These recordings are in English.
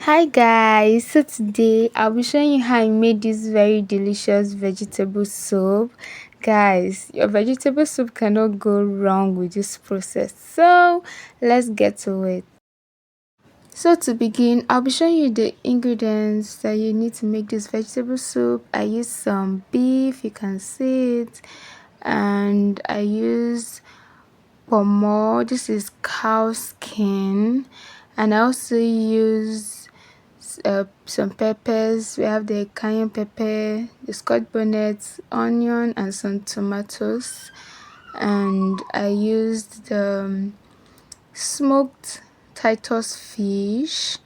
Hi guys, so today I'll be showing you how I made this very delicious vegetable soup. Guys, your vegetable soup cannot go wrong with this process. So let's get to it. So to begin, I'll be showing you the ingredients that you need to make this vegetable soup. I used some beef, you can see it, and I used pomo. This is cow skin, and I also use some peppers. We have the cayenne pepper, the scotch bonnet, onion, and some tomatoes. And I used the smoked Titus fish.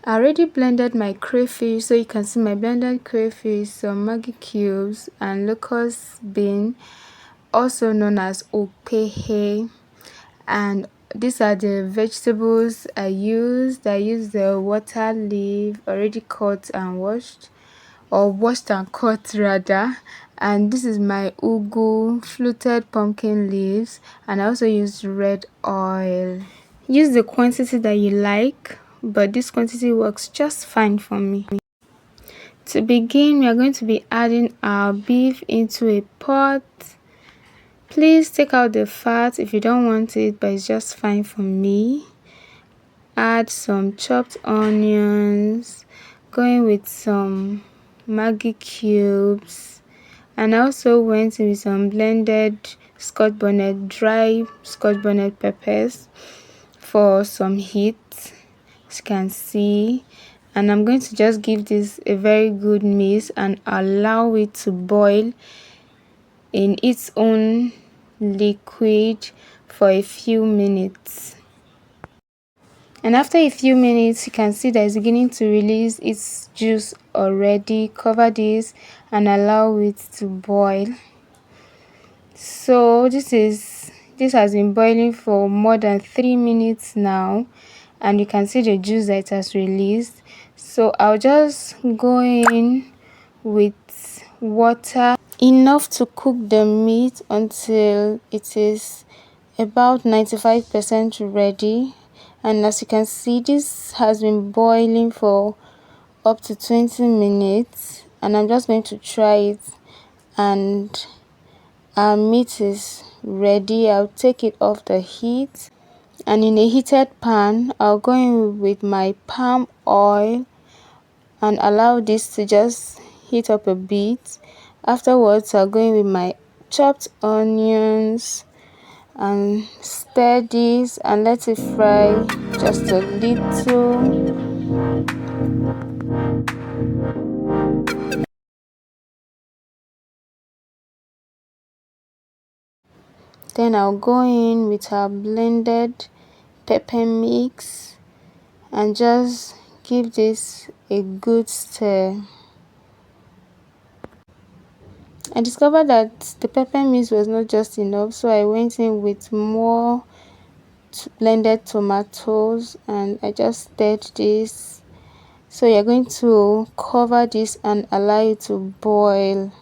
I already blended my crayfish, so you can see my blended crayfish, some Maggi cubes, and locust bean, also known as opehe. And these are the vegetables I used. I used the water leaf already cut and washed, or washed and cut rather. And this is my ugu fluted pumpkin leaves, and I also used red oil. Use the quantity that you like, but this quantity works just fine for me. To begin, we are going to be adding our beef into a pot. Please take out the fat if you don't want it, but it's just fine for me. Add some chopped onions, going with some Maggi cubes, and I also went in with some blended Scotch bonnet, dry Scotch bonnet peppers for some heat, as you can see. And I'm going to just give this a very good mix and allow it to boil in its own liquid for a few minutes. And after a few minutes, you can see that it's beginning to release its juice already. Cover this and allow it to boil. So this has been boiling for more than 3 minutes now, and you can see the juice that it has released. So I'll just go in with water enough to cook the meat until it is about 95% ready. And as you can see, this has been boiling for up to 20 minutes, and I'm just going to try it. And our meat is ready. I'll take it off the heat, and in a heated pan I'll go in with my palm oil and allow this to just heat up a bit. Afterwards, I'll go in with my chopped onions and stir this and let it fry just a little. Then I'll go in with our blended pepper mix and just give this a good stir. I discovered that the pepper mix was not just enough, so I went in with more blended tomatoes and I just stirred this. So you're going to cover this and allow it to boil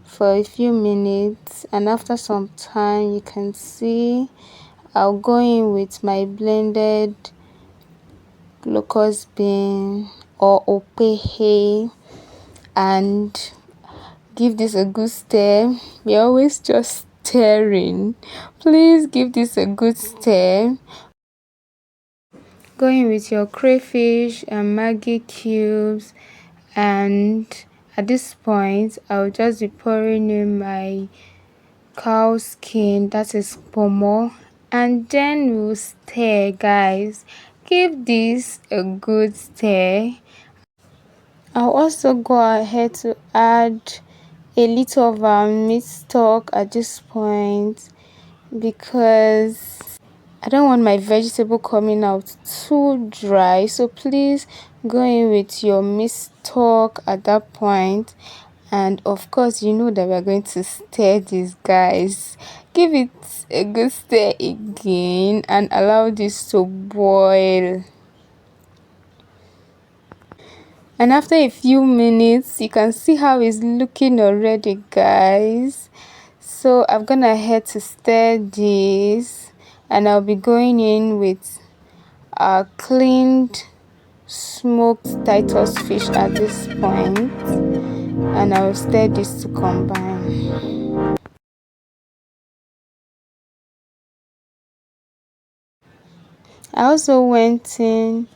for a few minutes, and after some time you can see I'll go in with my blended locust bean or opehe and give this a good stir. We're always just stirring. Please give this a good stir. Go in with your crayfish and Maggi cubes, and at this point I'll just be pouring in my cow skin, that is pomo, and then we'll stir. Guys, give this a good stir. I'll also go ahead to add a little of our meat stock at this point because I don't want my vegetable coming out too dry. So please go in with your meat stock at that point. And of course, you know that we're going to stir this, guys. Give it a good stir again and allow this to boil. And after a few minutes, you can see how it's looking already, guys. So I've gone ahead to stir this, and I'll be going in with our cleaned smoked Titus fish at this point, and I'll stir this to combine. I also went in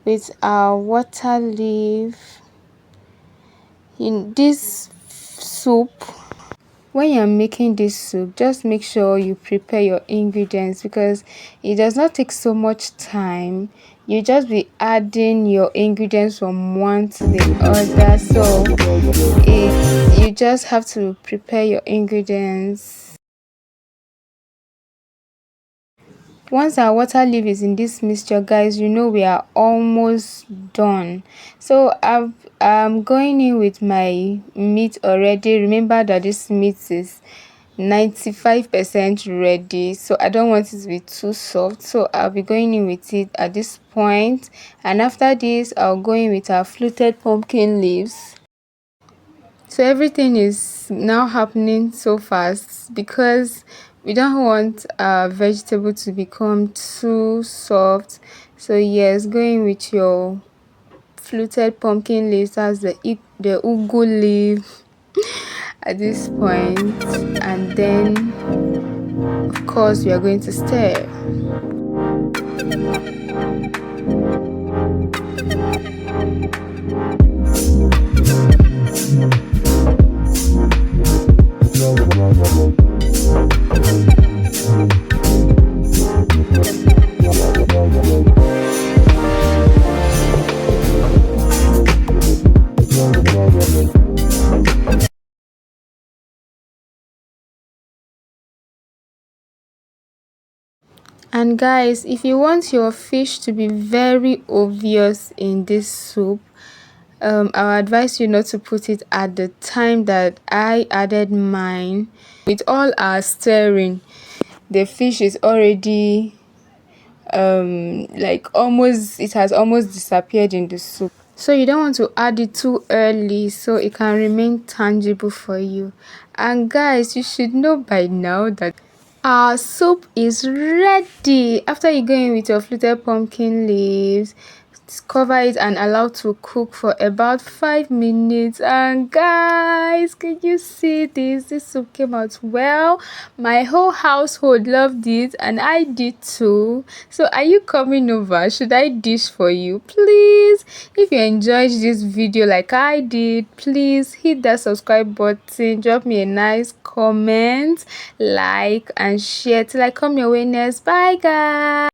with our water leaf in this soup. When you're making this soup, just make sure you prepare your ingredients because it does not take so much time. You just be adding your ingredients from one to the other, so you just have to prepare your ingredients. Once our water leaf is in this mixture, guys, you know we are almost done. So I'm going in with my meat already. Remember that this meat is 95% ready, so I don't want it to be too soft, so I'll be going in with it at this point. And after this, I'll go in with our fluted pumpkin leaves. So everything is now happening so fast because we don't want our vegetable to become too soft. So yes, going with your fluted pumpkin leaves as the ugu leaf at this point, and then of course we are going to stir. And guys, if you want your fish to be very obvious in this soup, I would advise you not to put it at the time that I added mine. With all our stirring, the fish is already like almost, it has almost disappeared in the soup. So you don't want to add it too early so it can remain tangible for you. And guys, you should know by now that our soup is ready. After you go in with your fluted pumpkin leaves, cover it and allow to cook for about 5 minutes. And guys, can you see this soup came out well. My whole household loved it and I did too. So are you coming over? Should I dish for you? Please, if you enjoyed this video like I did, please hit that subscribe button, drop me a nice comment, like and share till I come your way next. Bye guys.